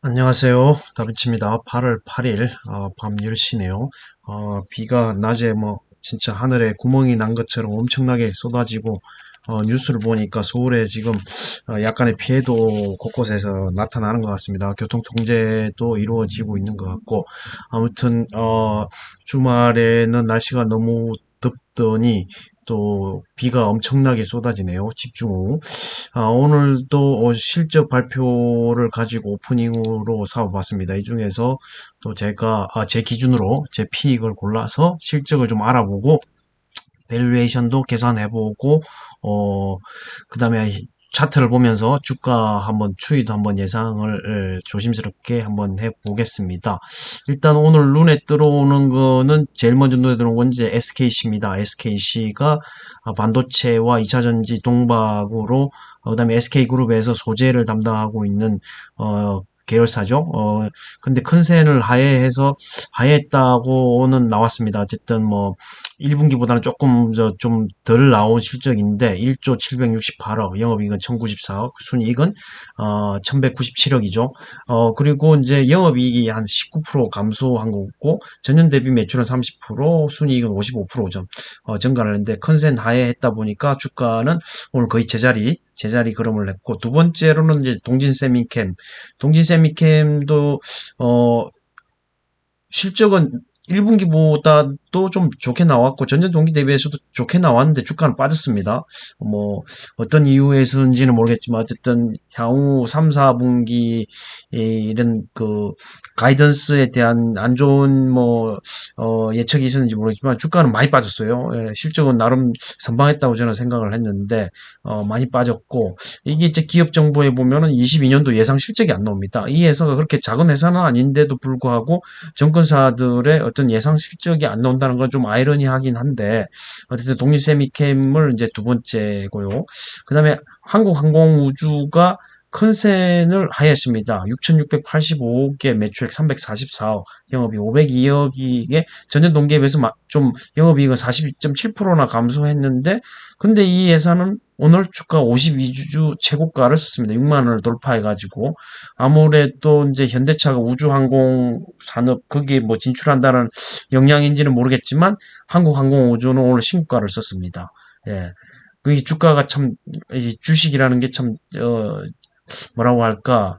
안녕하세요. 다비치입니다. 8월 8일 밤 10시네요. 비가 낮에 진짜 하늘에 구멍이 난 것처럼 엄청나게 쏟아지고 뉴스를 보니까 서울에 지금 약간의 피해도 곳곳에서 나타나는 것 같습니다. 교통 통제도 이루어지고 있는 것 같고 아무튼 주말에는 날씨가 너무 덥더니 또 비가 엄청나게 쏟아지네요. 집중 후. 오늘도 실적 발표를 가지고 오프닝으로 사와봤습니다. 이 중에서 또 제가 제 기준으로 제 피익을 골라서 실적을 좀 알아보고 밸류에이션도 계산해보고 그 다음에 차트를 보면서 주가 한번 추이도 한번 예상을 조심스럽게 한번 해보겠습니다. 일단 오늘 눈에 들어오는 거는 제일 먼저 눈에 들어오는 건 이제 SKC입니다. SKC가 반도체와 2차전지 동박으로 그다음에 SK그룹에서 소재를 담당하고 있는 계열사죠. 근데 컨센을 하회했다고는 나왔습니다. 어쨌든 1분기보다는 조금 좀 덜 나온 실적인데 1조 768억, 영업이익은 1094억, 순이익은 1197억이죠. 그리고 이제 영업이익이 한 19% 감소한 거고 전년 대비 매출은 30%, 순이익은 55% 증가를 했는데 컨센 하회했다 보니까 주가는 오늘 거의 제자리 걸음을 했고 두 번째로는 이제 동진세미캠도 실적은 1분기보다도 좀 좋게 나왔고 전년 동기 대비해서도 좋게 나왔는데 주가는 빠졌습니다. 뭐 어떤 이유에서인지는 모르겠지만 어쨌든 향후 3, 4분기 이런 그 가이던스에 대한 안 좋은 예측이 있었는지 모르겠지만 주가는 많이 빠졌어요. 예, 실적은 나름 선방했다고 저는 생각을 했는데 많이 빠졌고 이게 이제 기업 정보에 보면은 22년도 예상 실적이 안 나옵니다. 이 회사가 그렇게 작은 회사는 아닌데도 불구하고 정권사들의 어떤 예상 실적이 안 나온다는 건 좀 아이러니하긴 한데 어쨌든 독립세미캠을 이제 두 번째고요. 그다음에 한국항공우주가 컨센을 하였습니다. 6,685억에 매출액 344억, 영업이 502억이게 전년 동기에 비해서 좀 영업이익은 42.7%나 감소했는데 근데 이 회사는 오늘 주가 52주 최고가를 썼습니다. 6만 원을 돌파해가지고 아무래도 이제 현대차가 우주항공 산업 거기에 진출한다는 영향인지는 모르겠지만 한국항공우주는 오늘 신고가를 썼습니다. 예. 그 주가가 참 이 주식이라는 게 참 뭐라고 할까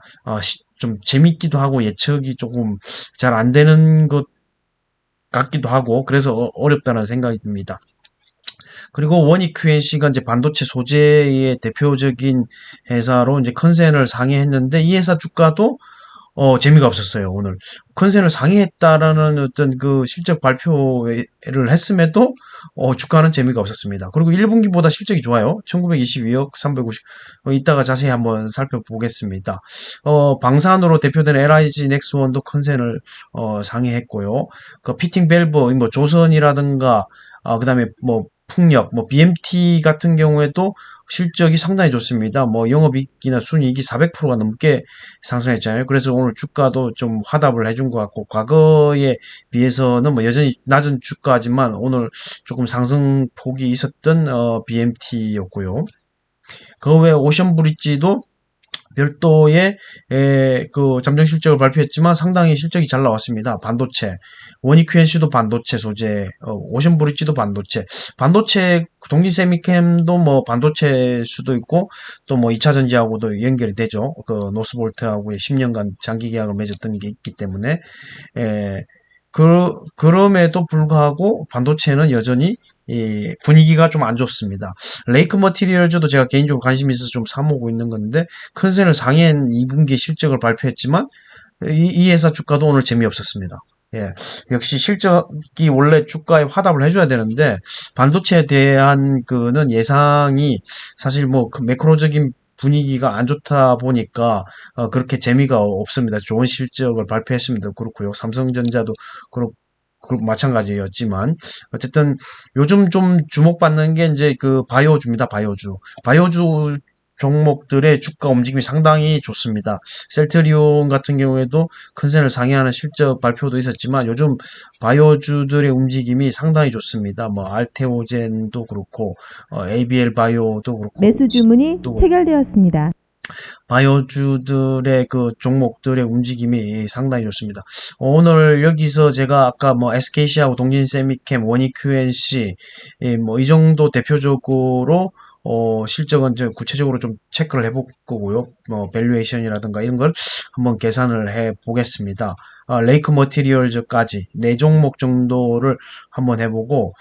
좀 재밌기도 하고 예측이 조금 잘 안 되는 것 같기도 하고 그래서 어렵다는 생각이 듭니다. 그리고 원익 QNC가 이제 반도체 소재의 대표적인 회사로 이제 컨센을 상회했는데 이 회사 주가도 재미가 없었어요, 오늘. 컨센을 상회했다라는 어떤 그 실적 발표를 했음에도, 주가는 재미가 없었습니다. 그리고 1분기보다 실적이 좋아요. 1922억, 350, 이따가 자세히 한번 살펴보겠습니다. 방산으로 대표되는 LIG 넥스원도 컨센을, 상회했고요. 그 피팅 밸브, 조선이라든가, 그다음에 풍력, BMT 같은 경우에도 실적이 상당히 좋습니다. 영업이익이나 순이익이 400%가 넘게 상승했잖아요. 그래서 오늘 주가도 좀 화답을 해준 것 같고, 과거에 비해서는 여전히 낮은 주가지만 오늘 조금 상승폭이 있었던, BMT였고요. 그 외에 오션브리지도 별도의 그 잠정 실적을 발표했지만 상당히 실적이 잘 나왔습니다. 반도체, 원익QNC도 반도체 소재, 오션브리지도 반도체 동기세미캠도 반도체 수도 있고 또 2차 전지하고도 연결이 되죠. 그 노스볼트하고의 10년간 장기 계약을 맺었던 게 있기 때문에 그럼에도 불구하고 반도체는 여전히 이 분위기가 좀 안 좋습니다. 레이크 머티리얼즈도 제가 개인적으로 관심이 있어서 좀 사모으고 있는 건데 컨센을 상회한 2분기 실적을 발표했지만 이 회사 주가도 오늘 재미없었습니다. 예, 역시 실적이 원래 주가에 화답을 해줘야 되는데 반도체에 대한 그는 예상이 사실 그 매크로적인 분위기가 안 좋다 보니까 그렇게 재미가 없습니다. 좋은 실적을 발표했습니다. 그렇고요. 삼성전자도 그렇고 마찬가지였지만 어쨌든 요즘 좀 주목받는 게 이제 그 바이오주입니다. 바이오주 종목들의 주가 움직임이 상당히 좋습니다. 셀트리온 같은 경우에도 컨센을 상회하는 실적 발표도 있었지만 요즘 바이오주들의 움직임이 상당히 좋습니다. 알테오젠도 그렇고 ABL 바이오도 그렇고 매수 주문이 또 체결되었습니다. 바이오주들의 그 종목들의 움직임이 상당히 좋습니다. 오늘 여기서 제가 아까 뭐 SKC하고 동진세미캠, 원익QNC 뭐 이 정도 대표적으로 실적은 이제 구체적으로 좀 체크를 해볼 거고요. 뭐 밸류에이션이라든가 이런 걸 한번 계산을 해 보겠습니다. 레이크 머티리얼즈까지 네 종목 정도를 한번 해보고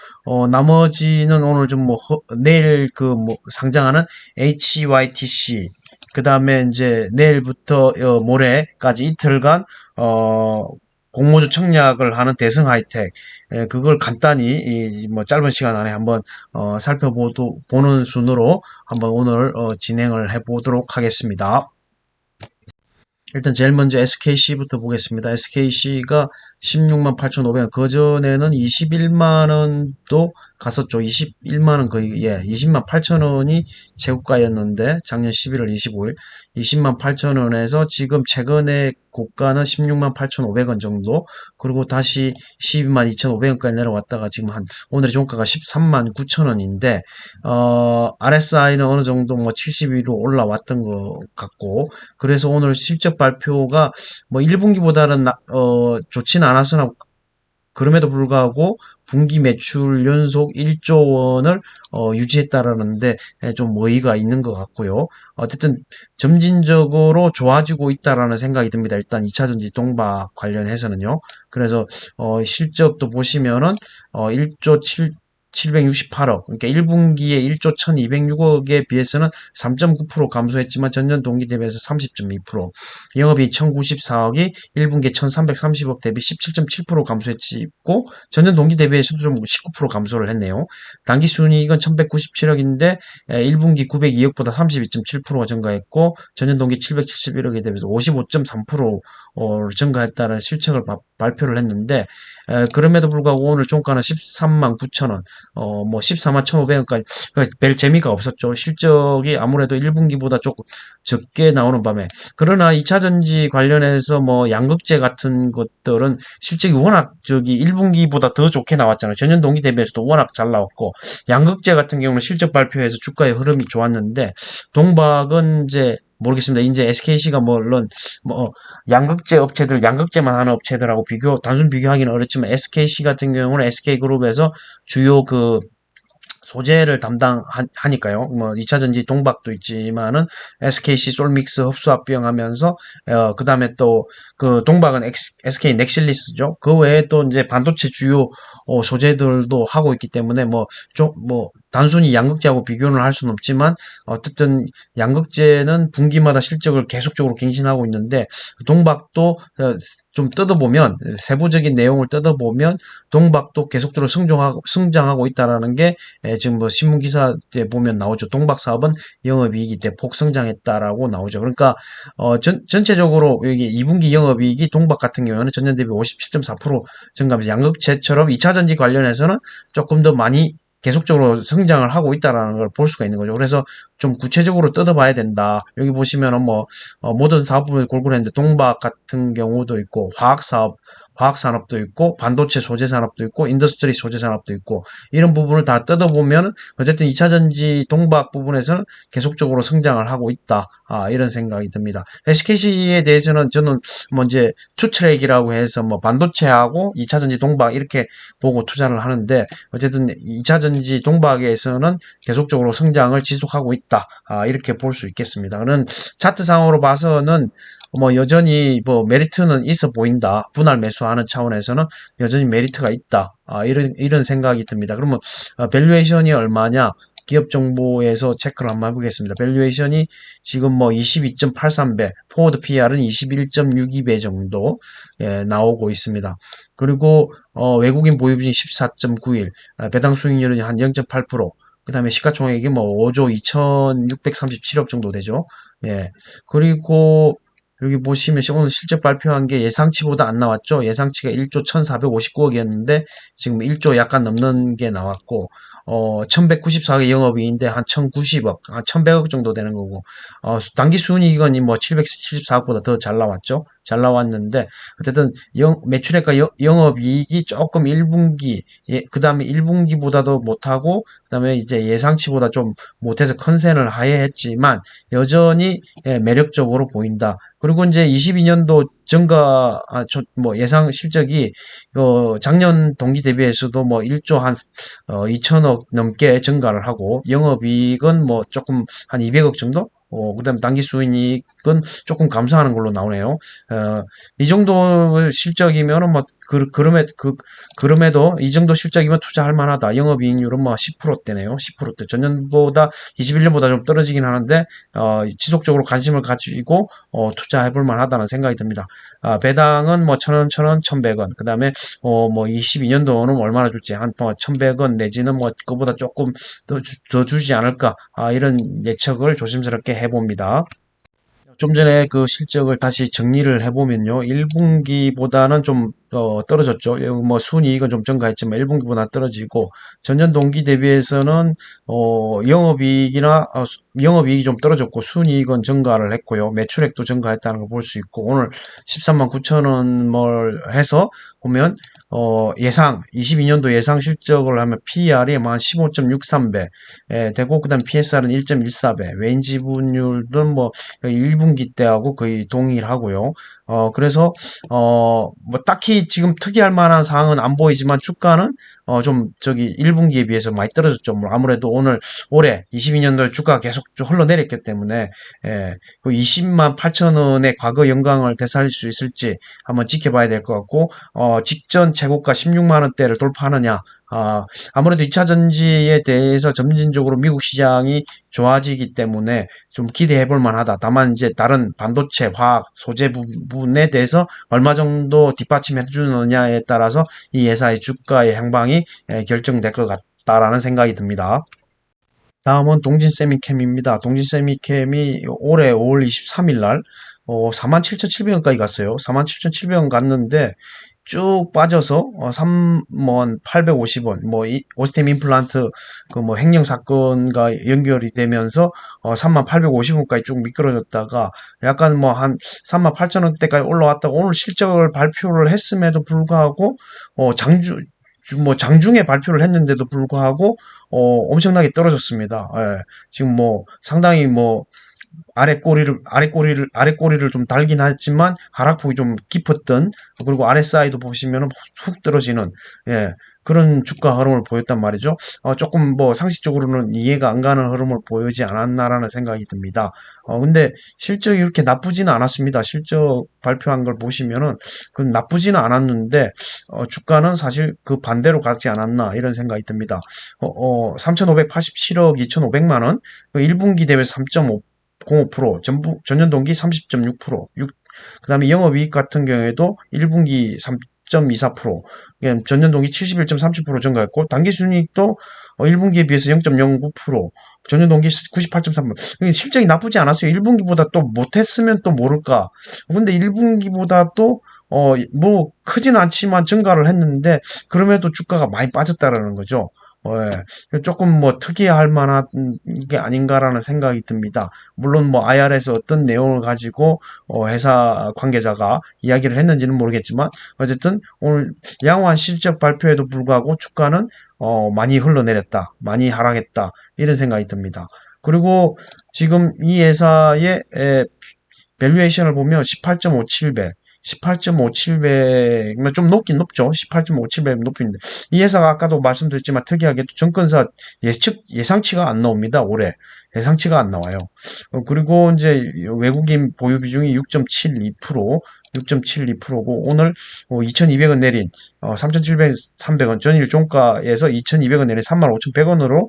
나머지는 오늘 좀 뭐 내일 그 뭐 상장하는 HYTC 그 다음에 이제 내일부터 모레까지 이틀간 공모주 청약을 하는 대승 하이텍 그걸 간단히 뭐 짧은 시간 안에 한번 살펴보는 순으로 한번 오늘 진행을 해보도록 하겠습니다. 일단 제일 먼저 SKC부터 보겠습니다. SKC가 16만 8,500원. 그전에는 21만 원도 갔었죠. 21만 원 거의, 20만 8천 원이 최고가였는데, 작년 11월 25일. 20만 8천 원에서 지금 최근에 고가는 16만 8,500원 정도. 그리고 다시 12만 2,500원까지 내려왔다가 지금 오늘의 종가가 13만 9천 원인데, RSI는 어느 정도 뭐 70위로 올라왔던 것 같고, 그래서 오늘 실적 발표가 뭐 1분기보다는 좋지는 않았으나 그럼에도 불구하고 분기 매출 연속 1조 원을 유지했다라는데 좀 의의가 있는 것 같고요. 어쨌든 점진적으로 좋아지고 있다라는 생각이 듭니다. 일단 2차전지 동박 관련해서는요. 그래서 실적도 보시면은 1조 768억, 그러니까 1분기에 1조 1206억에 비해서는 3.9% 감소했지만 전년 동기 대비해서 30.2%, 영업이익 1094억이 1분기에 1330억 대비 17.7% 감소했고 전년 동기 대비해서도 좀 19% 감소를 했네요. 당기순이익은 1197억인데 1분기 902억보다 32.7%가 증가했고 전년 동기 771억에 대비해서 55.3% 증가했다는 실적을 발표를 했는데 그럼에도 불구하고 오늘 종가는 13만 9천 원, 뭐 14만 1,500원까지 별 재미가 없었죠. 실적이 아무래도 1분기보다 조금 적게 나오는 밤에. 그러나 2차전지 관련해서 뭐 양극재 같은 것들은 실적이 워낙 저기 1분기보다 더 좋게 나왔잖아요. 전년 동기 대비해서도 워낙 잘 나왔고 양극재 같은 경우는 실적 발표에서 주가의 흐름이 좋았는데 동박은 이제 모르겠습니다. 이제 SKC가 물론 뭐 양극재 업체들, 양극재만 하는 업체들하고 단순 비교하기는 어렵지만 SKC 같은 경우는 SK그룹에서 주요 그 소재를 담당하니까요. 뭐 2차전지 동박도 있지만은 SKC 솔믹스 흡수합병 하면서 그 다음에 또 그 동박은 SK 넥실리스죠. 그 외에 또 이제 반도체 주요 소재들도 하고 있기 때문에 뭐 좀 뭐 단순히 양극재하고 비교는 할 수는 없지만 어쨌든 양극재는 분기마다 실적을 계속적으로 갱신하고 있는데 동박도 좀 뜯어보면 세부적인 내용을 뜯어보면 동박도 계속적으로 성장하고 있다라는 게 지금 뭐 신문 기사에 보면 나오죠. 동박 사업은 영업이익이 대폭 성장했다라고 나오죠. 그러니까 전체적으로 여기 2분기 영업이익이 동박 같은 경우는 전년 대비 57.4% 증가하면서 양극재처럼 2차전지 관련해서는 조금 더 많이 계속적으로 성장을 하고 있다라는 걸 볼 수가 있는 거죠. 그래서 좀 구체적으로 뜯어봐야 된다. 여기 보시면은 뭐 모든 사업부를 골고루 했는데 동박 같은 경우도 있고 화학산업도 있고 반도체 소재 산업도 있고 인더스트리 소재 산업도 있고 이런 부분을 다 뜯어보면 어쨌든 2차전지 동박 부분에서는 계속적으로 성장을 하고 있다. 이런 생각이 듭니다. SKC에 대해서는 저는 뭐 이제 투트랙이라고 해서 뭐 반도체하고 2차전지 동박 이렇게 보고 투자를 하는데 어쨌든 2차전지 동박에서는 계속적으로 성장을 지속하고 있다. 이렇게 볼 수 있겠습니다. 그런 차트상으로 봐서는 뭐 여전히 뭐 메리트는 있어 보인다. 분할 매수하는 차원에서는 여전히 메리트가 있다. 이런 생각이 듭니다. 그러면 밸류에이션이 얼마냐? 기업 정보에서 체크를 한번 해보겠습니다. 밸류에이션이 지금 뭐 22.83배, 포워드 PR은 21.62배 정도 나오고 있습니다. 그리고 외국인 보유비중 14.91, 배당 수익률은 한 0.8%, 그 다음에 시가총액이 뭐 5조 2,637억 정도 되죠. 예. 그리고 여기 보시면 오늘 실적 발표한 게 예상치보다 안 나왔죠. 예상치가 1조 1459억이었는데 지금 1조 약간 넘는 게 나왔고 1194억의 영업이익인데 한 1090억, 한 1100억 정도 되는 거고 당기 순이익은 뭐 774억보다 더 잘 나왔죠. 잘 나왔는데 어쨌든 매출액과 영업이익이 조금 1분기 그 다음에 1분기보다도 못하고 그 다음에 이제 예상치보다 좀 못해서 컨센을 하회했지만 여전히 매력적으로 보인다. 그리고 이제 22년도 증가 뭐 예상 실적이 작년 동기 대비해서도 뭐 1조 한 2천억 넘게 증가를 하고 영업이익은 뭐 조금 한 200억 정도 그다음 당기순이익은 조금 감소하는 걸로 나오네요. 이 정도 실적이면은 뭐 그럼에도 이 정도 실적이면 투자할 만하다. 영업이익률은 뭐 10%대네요. 10%대. 전년보다 21년보다 좀 떨어지긴 하는데 지속적으로 관심을 가지고 투자해볼 만하다는 생각이 듭니다. 배당은 뭐 1,000원, 1,100원. 그다음에 뭐 22년도는 얼마나 줄지 한 1,100원 내지는 뭐 그보다 조금 더 주지 않을까. 이런 예측을 조심스럽게 해봅니다. 좀 전에 그 실적을 다시 정리를 해보면요. 1분기보다는 좀 떨어졌죠. 뭐 순이익은 좀 증가했지만 1분기보다 떨어지고 전년 동기 대비해서는 영업이익이 좀 떨어졌고 순이익은 증가를 했고요. 매출액도 증가했다는 걸 볼 수 있고 오늘 13만 9천 원 뭘 해서 보면 22년도 예상 실적을 하면 PER이 한 15.63배 되고 그다음 PSR은 1.14배, 외인 지분율은 뭐 1분기 때하고 거의 동일하고요. 그래서 뭐 딱히 지금 특이할 만한 사항은 안 보이지만 주가는 좀 저기 1분기에 비해서 많이 떨어졌죠. 뭐 아무래도 올해 22년도에 주가가 계속 좀 흘러내렸기 때문에 그 20만 8천 원의 과거 영광을 되살릴 수 있을지 한번 지켜봐야 될 것 같고 직전 최고가 16만 원대를 돌파하느냐 아무래도 2차 전지에 대해서 점진적으로 미국 시장이 좋아지기 때문에 좀 기대해 볼 만하다. 다만 이제 다른 반도체, 화학, 소재 부분에 대해서 얼마 정도 뒷받침해 주느냐에 따라서 이 회사의 주가의 향방이 결정될 것 같다라는 생각이 듭니다. 다음은 동진세미캠입니다. 동진세미캠이 올해 5월 23일 날 47,700원까지 갔어요. 47,700원 갔는데 쭉 빠져서 3만 850원 이 오스템 임플란트 그 뭐 횡령 사건과 연결이 되면서 3만 850원까지 쭉 미끄러졌다가 약간 뭐 한 3만 8천 원대까지 올라왔다가 오늘 실적을 발표를 했음에도 불구하고 장중에 발표를 했는데도 불구하고 엄청나게 떨어졌습니다. 예, 지금 뭐 상당히 뭐 아래 꼬리를 좀 달긴 했지만 하락폭이 좀 깊었던 그리고 RSI도 보시면 훅 떨어지는 그런 주가 흐름을 보였단 말이죠. 조금 뭐 상식적으로는 이해가 안 가는 흐름을 보이지 않았나라는 생각이 듭니다. 근데 실적이 이렇게 나쁘지는 않았습니다. 실적 발표한 걸 보시면은 그 나쁘지는 않았는데 주가는 사실 그 반대로 가지 않았나 이런 생각이 듭니다. 3,587억 2,500만 원, 1분기 대비 3.05%, 전년 동기 30.6%, 그다음에 영업이익 같은 경우에도 1분기 3.24%, 전년 동기 71.30% 증가했고 당기순이익도 1분기에 비해서 0.09%, 전년 동기 98.3%. 실적이 나쁘지 않았어요. 1분기보다 또 못했으면 또 모를까. 근데 1분기보다 또 뭐 크진 않지만 증가를 했는데 그럼에도 주가가 많이 빠졌다라는 거죠. 조금 뭐 특이할 만한 게 아닌가라는 생각이 듭니다. 물론 뭐 IR에서 어떤 내용을 가지고 회사 관계자가 이야기를 했는지는 모르겠지만 어쨌든 오늘 양호한 실적 발표에도 불구하고 주가는 많이 흘러내렸다, 많이 하락했다 이런 생각이 듭니다. 그리고 지금 이 회사의 밸류에이션을 보면 18.57배, 18.57배, 좀 높긴 높죠. 18.57배 높은데. 이 회사가 아까도 말씀드렸지만 특이하게도 증권사 예상치가 안 나옵니다. 올해. 예상치가 안 나와요. 그리고 이제 외국인 보유 비중이 6.72%, 6.72%고 오늘 2,200원 내린 3,700원 전일 종가에서 2,200원 내린 35,100원으로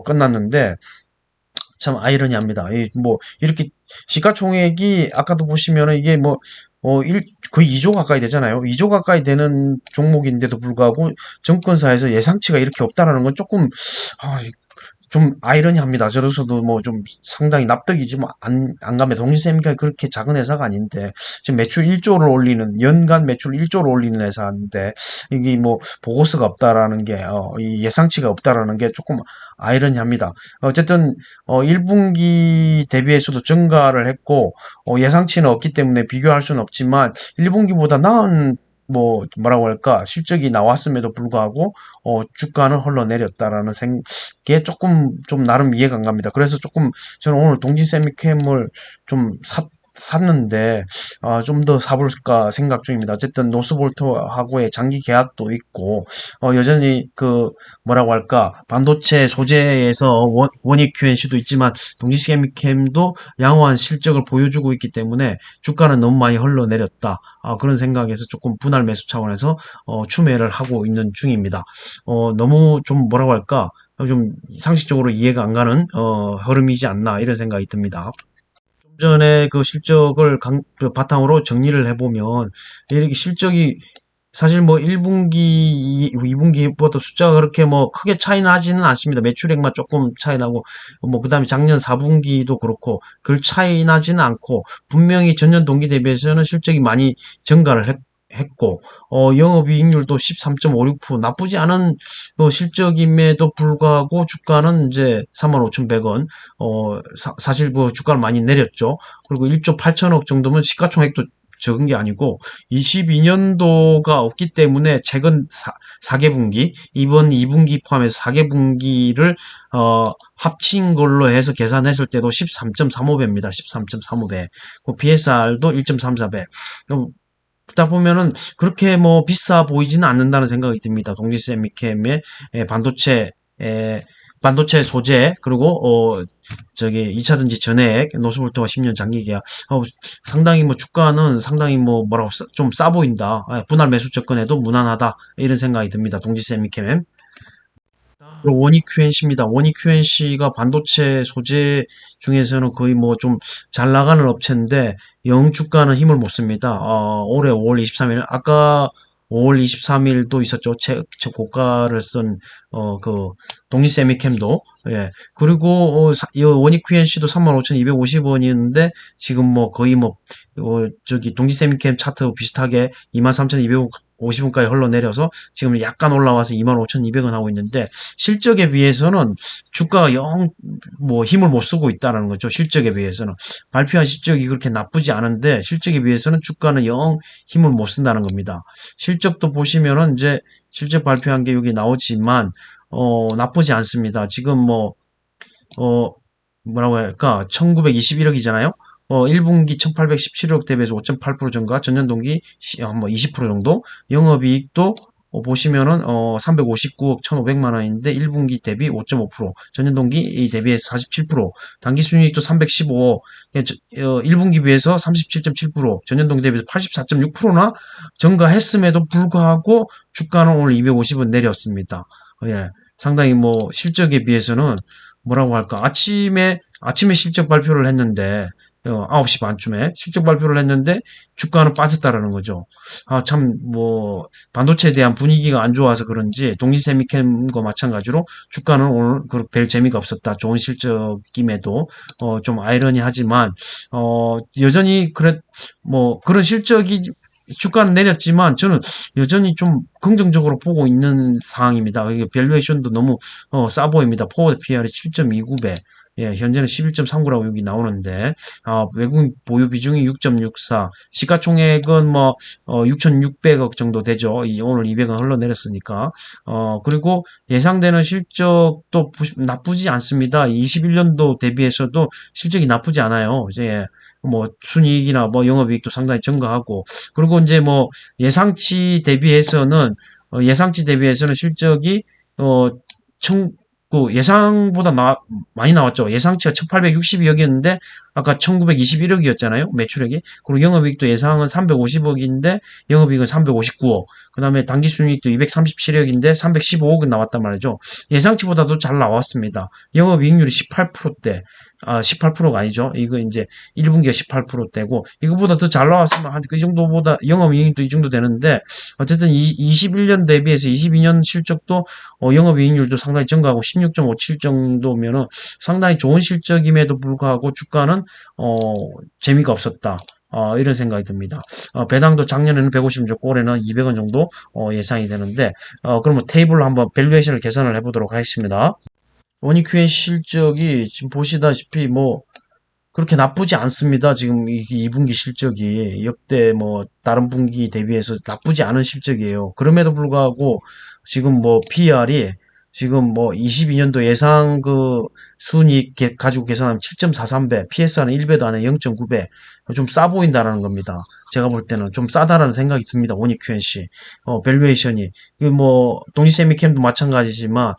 끝났는데 참 아이러니합니다. 뭐 이렇게 시가총액이 아까도 보시면은 이게 뭐 거의 2조 가까이 되잖아요. 2조 가까이 되는 종목인데도 불구하고 증권사에서 예상치가 이렇게 없다라는 건 조금 좀 아이러니합니다. 저로서도 뭐 좀 상당히 납득이지 뭐 안 가면 동시세미칼이 그렇게 작은 회사가 아닌데 지금 매출 1조를 올리는 연간 매출 1조를 올리는 회사인데 이게 뭐 보고서가 없다라는 게 이 예상치가 없다라는 게 조금 아이러니합니다. 어쨌든 1분기 대비해서도 증가를 했고 예상치는 없기 때문에 비교할 수는 없지만 1분기보다 나은 뭐라고 할까 실적이 나왔음에도 불구하고 주가는 흘러내렸다라는 게 조금 좀 나름 이해가 안 갑니다. 그래서 조금 저는 오늘 동진세미캠을 좀 샀는데 좀 더 사볼까 생각 중입니다. 어쨌든 노스볼트하고의 장기 계약도 있고 여전히 그 뭐라고 할까 반도체 소재에서 원익 QNC도 있지만 동진세미캠도 양호한 실적을 보여주고 있기 때문에 주가는 너무 많이 흘러내렸다. 그런 생각에서 조금 분할 매수 차원에서 추매를 하고 있는 중입니다. 너무 좀 뭐라고 할까 좀 상식적으로 이해가 안 가는 흐름이지 않나 이런 생각이 듭니다. 좀 전에 그 실적을 그 바탕으로 정리를 해보면 이렇게 실적이 사실 뭐 1분기, 2분기보다 숫자가 그렇게 뭐 크게 차이 나지는 않습니다. 매출액만 조금 차이 나고 뭐 그다음에 작년 4분기도 그렇고 그 차이 나지는 않고 분명히 전년 동기 대비해서는 실적이 많이 증가를 했고 영업이익률도 13.56% 나쁘지 않은 실적임에도 불구하고 주가는 이제 35,100원 사실 그 주가를 많이 내렸죠. 그리고 1조 8천억 정도면 시가총액도 적은 게 아니고 22년도가 없기 때문에 최근 4개 분기 이번 2분기 포함해서 4개 분기를 합친 걸로 해서 계산했을 때도 13.35배입니다. 13.35배. 그 BSR도 1.34배. 듣다 보면은 그렇게 뭐 비싸 보이지는 않는다는 생각이 듭니다. 동지세미캠의 반도체 반도체 소재 그리고 저기 2차전지 전액 노스볼트와 10년 장기 계약 상당히 뭐 주가는 상당히 뭐 뭐라고 좀 싸 보인다. 분할 매수 접근해도 무난하다. 이런 생각이 듭니다. 동지세미캠. 원익 QNC입니다. 원익 QNC가 반도체 소재 중에서는 거의 뭐 좀 잘 나가는 업체인데 영 주가는 힘을 못 씁니다. 올해 5월 23일 아까 5월 23일도 있었죠. 고가를 쓴 그 동리세미캠도 예. 그리고 이 원익 QNC도 35,250원이었는데 지금 뭐 거의 뭐 저기 동지세미캠 차트 비슷하게 23,250원까지 흘러내려서 지금 약간 올라와서 25,200원 하고 있는데 실적에 비해서는 주가가 영 뭐 힘을 못 쓰고 있다는 거죠. 실적에 비해서는 발표한 실적이 그렇게 나쁘지 않은데 실적에 비해서는 주가는 영 힘을 못 쓴다는 겁니다. 실적도 보시면은 이제 실적 발표한 게 여기 나오지만 나쁘지 않습니다. 지금 뭐라고 할까 1921억이잖아요. 1분기 1817억 대비해서 5.8% 증가, 전년 동기 뭐 20% 정도, 영업이익도 보시면은 359억 1,500만 원인데 1분기 대비 5.5%, 전년 동기 대비해서 47%, 당기순이익도 315억, 1분기 비해서 37.7%, 전년 동기 대비해서 84.6%나 증가했음에도 불구하고 주가는 오늘 250원 내렸습니다. 예, 상당히 뭐 실적에 비해서는 뭐라고 할까 아침에 실적 발표를 했는데 9시 반쯤에 실적 발표를 했는데 주가는 빠졌다라는 거죠. 참 뭐 반도체에 대한 분위기가 안 좋아서 그런지 동리세미캠과 마찬가지로 주가는 오늘 별 재미가 없었다. 좋은 실적임에도 좀 아이러니하지만 여전히 그래 뭐 그런 실적이 주가는 내렸지만 저는 여전히 좀 긍정적으로 보고 있는 상황입니다. 이게 밸류에이션도 너무 싸 보입니다. 포워드 PR이 7.29배. 예, 현재는 11.39라고 여기 나오는데, 외국인 보유 비중이 6.64, 시가총액은 뭐, 6,600억 정도 되죠. 오늘 200원 흘러내렸으니까. 그리고 예상되는 실적도 나쁘지 않습니다. 21년도 대비해서도 실적이 나쁘지 않아요. 이제, 뭐, 순이익이나 뭐, 영업이익도 상당히 증가하고, 그리고 이제 뭐, 예상치 대비해서는 실적이, 어, 그 예상보다 많이 나왔죠. 예상치가 1862억이었는데 아까 1921억이었잖아요. 매출액이. 그리고 영업이익도 예상은 350억인데 영업이익은 359억. 그다음에 당기순이익도 237억인데 315억은 나왔단 말이죠. 예상치보다도 잘 나왔습니다. 영업이익률이 18%대. 18%가 아니죠. 이거 이제 1분기가 18%대고, 이거보다 더 잘 나왔으면 한 그 정도보다, 영업이익도 이 정도 되는데, 어쨌든 21년 대비해서 22년 실적도, 영업이익률도 상당히 증가하고 16.57 정도면은 상당히 좋은 실적임에도 불구하고 주가는, 어, 재미가 없었다. 이런 생각이 듭니다. 배당도 작년에는 150원 줬고, 올해는 200원 정도, 예상이 되는데, 그러면 테이블로 한번 밸류에이션을 계산을 해보도록 하겠습니다. 원익큐의 실적이 지금 보시다시피 뭐 그렇게 나쁘지 않습니다. 지금 이 2분기 실적이 역대 뭐 다른 분기 대비해서 나쁘지 않은 실적이에요. 그럼에도 불구하고 지금 뭐 PR이 지금 뭐 22년도 예상 그 순이익 가지고 계산하면 7.43배, PSR은 1배도 안 해 0.9배. 좀 싸 보인다라는 겁니다. 제가 볼 때는 좀 싸다라는 생각이 듭니다. 원익큐엔씨. 밸류에이션이. 뭐 동리세미캠도 마찬가지지만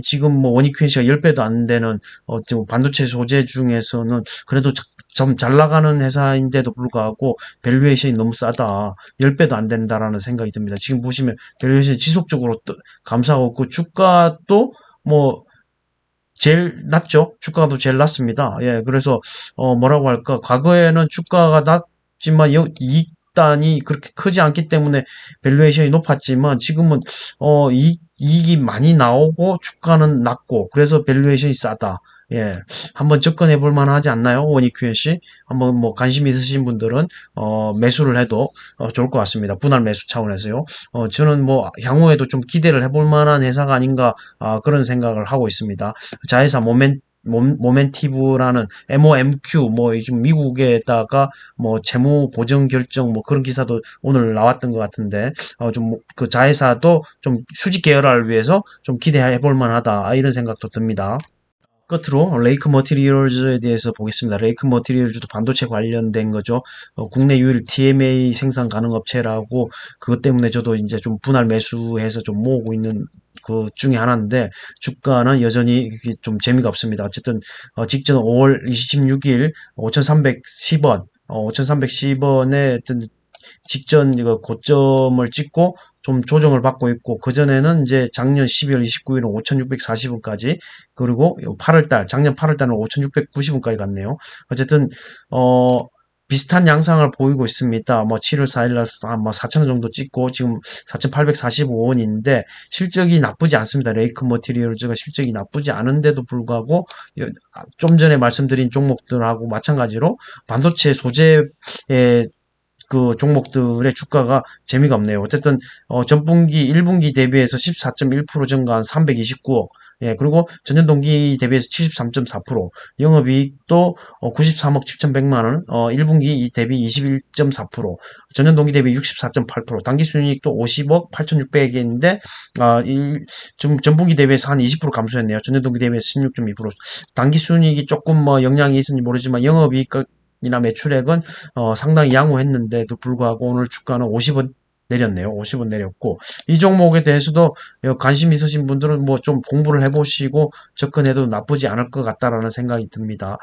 지금 뭐 원익큐엔씨가 10배도 안 되는 지금 반도체 소재 중에서는 그래도 좀 잘 나가는 회사인데도 불구하고 밸류에이션이 너무 싸다. 10배도 안 된다라는 생각이 듭니다. 지금 보시면 밸류에이션이 지속적으로 또 감소하고 있고 주가도 뭐 제일 낮죠. 주가도 제일 낮습니다. 예, 그래서 뭐라고 할까? 과거에는 주가가 낮지만 이익단이 그렇게 크지 않기 때문에 밸류에이션이 높았지만 지금은 이익이 많이 나오고 주가는 낮고 그래서 밸류에이션이 싸다. 예, 한번 접근해 볼 만하지 않나요? 원익QNC 한번 뭐 관심 있으신 분들은 매수를 해도 좋을 것 같습니다. 분할 매수 차원에서요. 저는 뭐 향후에도 좀 기대를 해볼 만한 회사가 아닌가 그런 생각을 하고 있습니다. 자회사 모멘티브라는 MOMQ 뭐 지금 미국에다가 뭐 재무 보정 결정 뭐 그런 기사도 오늘 나왔던 것 같은데 좀 그 자회사도 좀 수직 계열화를 위해서 좀 기대해 볼 만하다 이런 생각도 듭니다. 끝으로 레이크 머티리얼즈에 대해서 보겠습니다. 레이크 머티리얼즈도 반도체 관련된 거죠. 국내 유일 TMA 생산 가능 업체라고 그것 때문에 저도 이제 좀 분할 매수해서 좀 모으고 있는 그 중에 하나인데 주가는 여전히 좀 재미가 없습니다. 어쨌든 직전 5월 26일 5,310원 5,310원에 직전 이거 고점을 찍고 좀 조정을 받고 있고 그전에는 이제 작년 12월 29일은 5,640원까지 그리고 8월달 작년 8월달은 5,690원까지 갔네요. 어쨌든 비슷한 양상을 보이고 있습니다. 뭐 7월 4일날 뭐 4,000원 정도 찍고 지금 4,845원인데 실적이 나쁘지 않습니다. 레이크 머티리얼즈가 실적이 나쁘지 않은데도 불구하고 좀 전에 말씀드린 종목들하고 마찬가지로 반도체 소재의 그 종목들의 주가가 재미가 없네요. 어쨌든 전분기 1분기 대비해서 14.1% 증가한 329억. 예, 그리고 전년 동기 대비해서 73.4%, 영업이익도 93억 7,100만 원, 1분기 대비 21.4%, 전년 동기 대비 64.8%, 당기순이익도 50억 8,600억인데 좀 전분기 대비해서 한 20% 감소했네요. 전년 동기 대비해서 16.2%. 당기순이익이 조금 뭐 영향이 있었는지 모르지만 영업이익 이나 매출액은 상당히 양호했는데도 불구하고 오늘 주가는 50원 내렸네요. 50원 내렸고 이 종목에 대해서도 관심 있으신 분들은 뭐 좀 공부를 해보시고 접근해도 나쁘지 않을 것 같다라는 생각이 듭니다.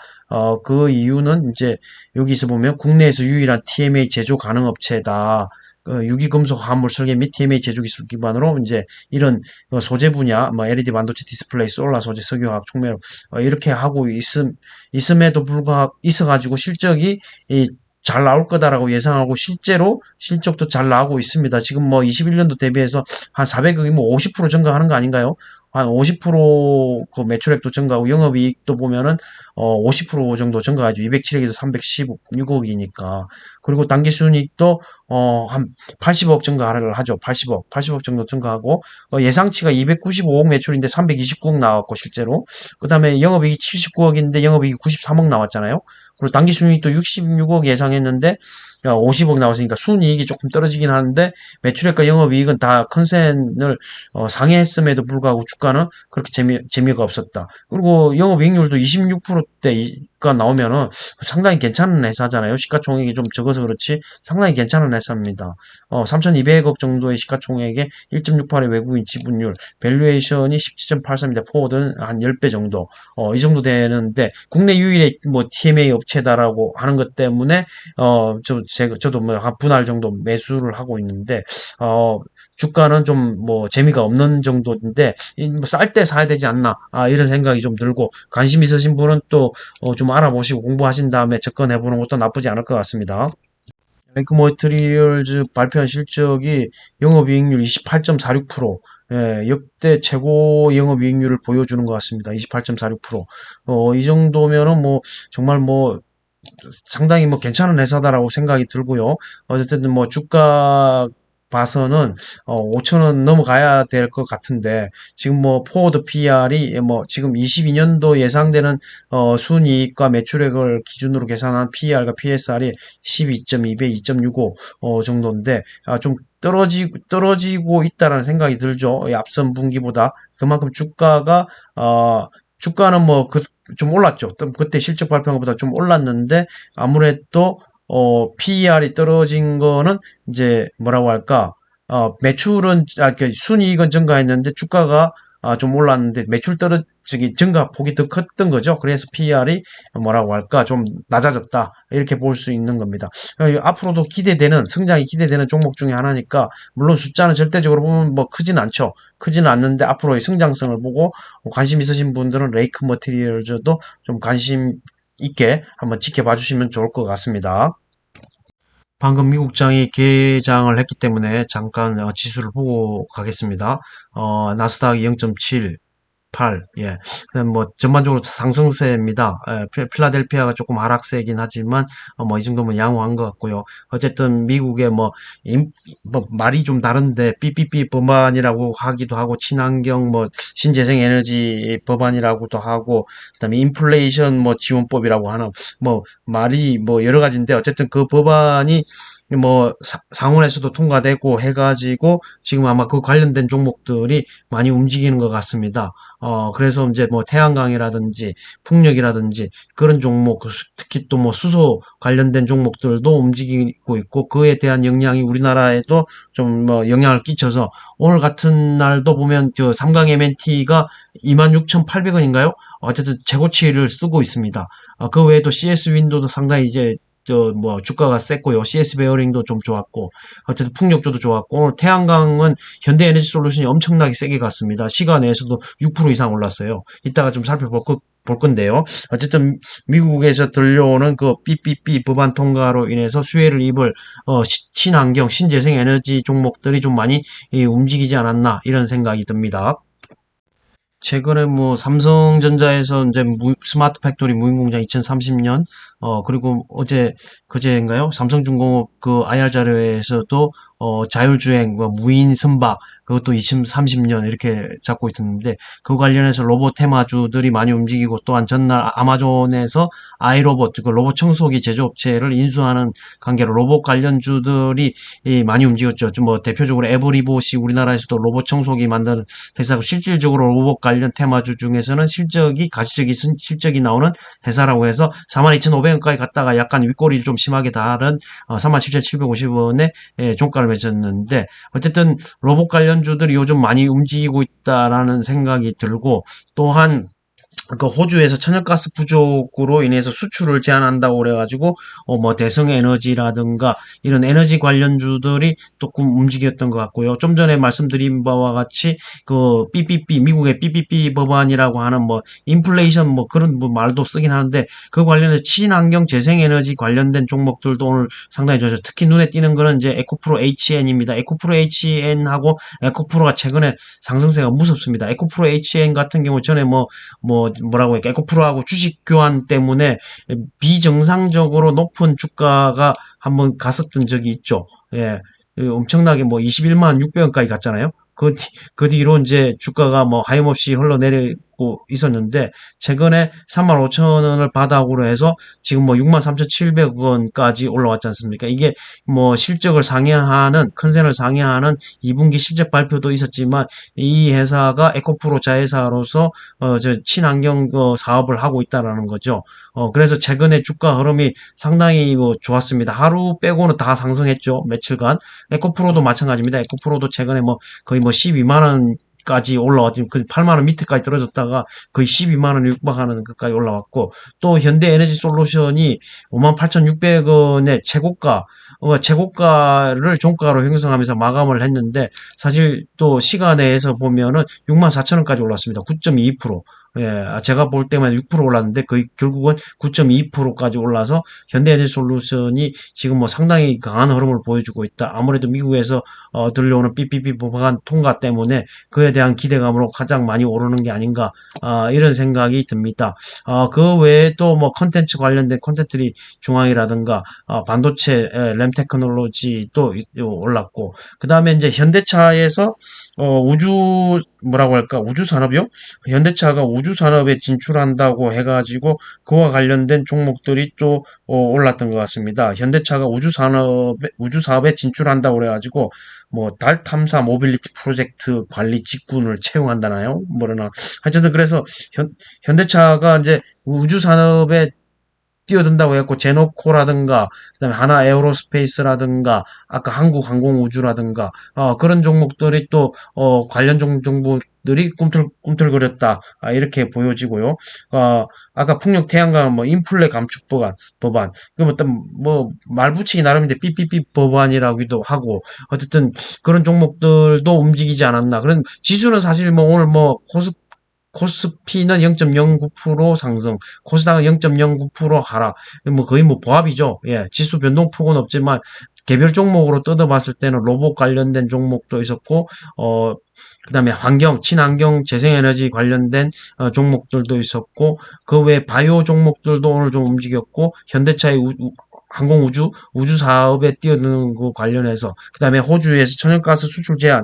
그 이유는 이제 여기서 보면 국내에서 유일한 TMA 제조 가능 업체다. 유기금속 화합물 설계 및 TMA 제조 기술 기반으로 이제 이런 소재 분야, 뭐 LED 반도체 디스플레이, 솔라 소재, 석유화학, 촉매로 이렇게 하고 있음에도 불구하고 있어가지고 실적이 잘 나올 거다라고 예상하고 실제로 실적도 잘 나오고 있습니다. 지금 뭐 21년도 대비해서 한 400억이 뭐 50% 증가하는 거 아닌가요? 한 50%그 매출액도 증가하고 영업이익도 보면은 50% 정도 증가하죠. 207억에서 316억이니까. 그리고 당기순이익도 한 80억 증가를 하죠. 80억 정도 증가하고 예상치가 295억 매출인데 329억 나왔고 실제로. 그다음에 영업이익이 79억인데 영업이익이 93억 나왔잖아요. 그리고 당기순이익도 66억 예상했는데 50억 나왔으니까 순이익이 조금 떨어지긴 하는데 매출액과 영업이익은 다 컨센을 상회했음에도 불구하고 주가는 그렇게 재미가 없었다. 그리고 영업이익률도 26%대 주가 나오면은 상당히 괜찮은 회사잖아요. 시가총액이 좀 적어서 그렇지 상당히 괜찮은 회사입니다. 3,200억 정도의 시가총액에 1.68의 외국인 지분율, 밸류에이션이 17.83입니다. 포워드는 한 10배 정도, 이 정도 되는데, 국내 유일의 뭐 TMA 업체다라고 하는 것 때문에, 저도 뭐 한 분할 정도 매수를 하고 있는데, 주가는 좀 뭐 재미가 없는 정도인데, 쌀 때 사야 되지 않나, 이런 생각이 좀 들고, 관심 있으신 분은 또, 좀 알아보시고 공부하신 다음에 접근해보는 것도 나쁘지 않을 것 같습니다. 랭크 머티리얼즈 발표한 실적이 영업이익률 28.46%, 역대 최고 영업이익률을 보여주는 것 같습니다. 28.46%. 이 정도면은 뭐 정말 뭐 상당히 뭐 괜찮은 회사다라고 생각이 들고요. 어쨌든 뭐 주가 봐서는 5천 원 넘어가야 될 것 같은데 지금 뭐 포워드 PR이 뭐 지금 22년도 예상되는 순이익과 매출액을 기준으로 계산한 PR과 PSR이 12.2배, 2.65 정도인데 좀 떨어지고 있다라는 생각이 들죠. 이 앞선 분기보다 그만큼 주가는 뭐 좀 올랐죠. 그때 실적 발표한 것보다 좀 올랐는데 아무래도 PER이 떨어진 거는 이제 뭐라고 할까? 매출은 순이익은 증가했는데 주가가 좀 올랐는데 매출 떨어지기 증가폭이 더 컸던 거죠. 그래서 PER이 뭐라고 할까? 좀 낮아졌다. 이렇게 볼 수 있는 겁니다. 앞으로도 성장이 기대되는 종목 중에 하나니까 물론 숫자는 절대적으로 보면 뭐 크진 않죠. 크지는 않는데 앞으로의 성장성을 보고 관심 있으신 분들은 레이크 머티리얼즈도 좀 관심 있게 한번 지켜봐 주시면 좋을 것 같습니다. 방금 미국장이 개장을 했기 때문에 잠깐 지수를 보고 가겠습니다. 나스닥이 0.7, 8, 예. 그다음 뭐 전반적으로 상승세입니다. 필라델피아가 조금 하락세이긴 하지만 뭐 이 정도면 양호한 것 같고요. 어쨌든 미국의 뭐 말이 좀 다른데 BBB 법안이라고 하기도 하고 친환경 뭐 신재생 에너지 법안이라고도 하고 그다음에 인플레이션 뭐 지원법이라고 하나 뭐 말이 뭐 여러 가지인데 어쨌든 그 법안이 뭐 상원에서도 통과되고 해가지고 지금 아마 그 관련된 종목들이 많이 움직이는 것 같습니다. 그래서 이제 뭐 태양광이라든지 풍력이라든지 그런 종목, 특히 또 뭐 수소 관련된 종목들도 움직이고 있고 그에 대한 영향이 우리나라에도 좀 뭐 영향을 끼쳐서 오늘 같은 날도 보면 저 삼강 MNT가 26,800원인가요? 어쨌든 최고치를 쓰고 있습니다. 그 외에도 CS 윈도도 상당히 이제 뭐 주가가 셌고요. CS 베어링도 좀 좋았고 어쨌든 풍력주도 좋았고 오늘 태양광은 현대에너지솔루션이 엄청나게 세게 갔습니다. 시간에서도 6% 이상 올랐어요. 이따가 좀 볼 건데요. 어쨌든 미국에서 들려오는 그 BBB 법안 통과로 인해서 수혜를 입을 친환경 신재생 에너지 종목들이 좀 많이 움직이지 않았나 이런 생각이 듭니다. 최근에 뭐 삼성전자에서 이제 스마트 팩토리 무인공장 2030년 그리고 그제인가요? 삼성중공업 그 IR 자료에서도 자율주행 뭐 무인 선박 그것도 2030년 이렇게 잡고 있었는데 그 관련해서 로봇 테마주들이 많이 움직이고 또한 전날 아마존에서 아이로봇 그 로봇 청소기 제조업체를 인수하는 관계로 로봇 관련주들이 많이 움직였죠. 뭐 대표적으로 에브리봇이 우리나라에서도 로봇 청소기 만드는 회사고 실질적으로 로봇 관련 테마주 중에서는 가시적인 실적이 나오는 회사라고 해서 42,500원까지 갔다가 약간 윗꼬리를 좀 심하게 다른 37,750원에 종가를 맺었는데 어쨌든 로봇 관련주들이 요즘 많이 움직이고 있다라는 생각이 들고 또한 그 호주에서 천연가스 부족으로 인해서 수출을 제한한다고 그래가지고 뭐 대성에너지라든가 이런 에너지 관련주들이 조금 움직였던 것 같고요. 좀 전에 말씀드린 바와 같이 그 BBB 미국의 BBB 법안이라고 하는 뭐 인플레이션 뭐 그런 뭐 말도 쓰긴 하는데 그 관련해서 친환경 재생에너지 관련된 종목들도 오늘 상당히 좋아요. 특히 눈에 띄는 거는 이제 에코프로 HN입니다. 에코프로 HN하고 에코프로가 최근에 상승세가 무섭습니다. 에코프로 HN 같은 경우 전에 뭐라고 할까, 에코프로하고 주식 교환 때문에 비정상적으로 높은 주가가 한번 갔었던 적이 있죠. 예. 엄청나게 뭐 21만 600원까지 갔잖아요. 그 뒤로 이제 주가가 뭐 하염없이 흘러내리고 받고 있었는데 최근에 35,000원을 바닥으로 해서 지금 뭐 63,700원까지 올라왔지 않습니까? 이게 뭐 실적을 상회하는 컨센을 상회하는 2분기 실적 발표도 있었지만 이 회사가 에코프로 자회사로서 저 친환경 사업을 하고 있다라는 거죠. 그래서 최근에 주가 흐름이 상당히 뭐 좋았습니다. 하루 빼고는 다 상승했죠. 며칠간. 에코프로도 마찬가지입니다. 에코프로도 최근에 뭐 거의 뭐 12만 원 까지 올라왔지, 그 8만 원 밑에까지 떨어졌다가 거의 12만 원을 육박하는 것까지 올라왔고, 또 현대에너지솔루션이 58,600원의 최고가를 종가로 형성하면서 마감을 했는데, 사실 또 시간에서 보면은 64,000원까지 올랐습니다. 9.22%. 예, 제가 볼 때만 6% 올랐는데 거의 결국은 9.2%까지 올라서 현대에너지솔루션이 지금 뭐 상당히 강한 흐름을 보여주고 있다. 아무래도 미국에서 들려오는 PPP 법안 통과 때문에 그에 대한 기대감으로 가장 많이 오르는 게 아닌가, 이런 생각이 듭니다. 그 외에 또 뭐 컨텐츠 관련된 컨텐츠리 중앙이라든가 반도체 램 테크놀로지도 올랐고, 그 다음에 이제 현대차에서 뭐라고 할까, 우주 산업이요? 현대차가 우주 산업에 진출한다고 해가지고 그와 관련된 종목들이 또 올랐던 것 같습니다. 현대차가 우주 사업에 진출한다고 그래가지고 뭐 달 탐사 모빌리티 프로젝트 관리 직군을 채용한다나요? 뭐라나. 하여튼 그래서 현대차가 이제 우주 산업에 뛰어든다고 했고, 제노코라든가 그다음에 하나 에어로스페이스라든가 아까 한국항공우주라든가 그런 종목들이 또 관련 정보들이 꿈틀꿈틀거렸다, 이렇게 보여지고요. 아까 풍력 태양광 뭐 인플레 감축 법안 그 뭐 말붙이기 나름인데 PPP 법안이라기도 하고, 어쨌든 그런 종목들도 움직이지 않았나. 그런 지수는 사실 뭐 오늘 뭐 코스피는 0.09% 상승, 코스닥은 0.09% 하락. 뭐 거의 뭐 보합이죠. 예, 지수 변동폭은 없지만 개별 종목으로 뜯어봤을 때는 로봇 관련된 종목도 있었고, 그다음에 친환경 재생에너지 관련된 종목들도 있었고, 그 외 바이오 종목들도 오늘 좀 움직였고, 현대차의 우주 사업에 뛰어드는 거 관련해서, 그다음에 호주에서 천연가스 수출 제한,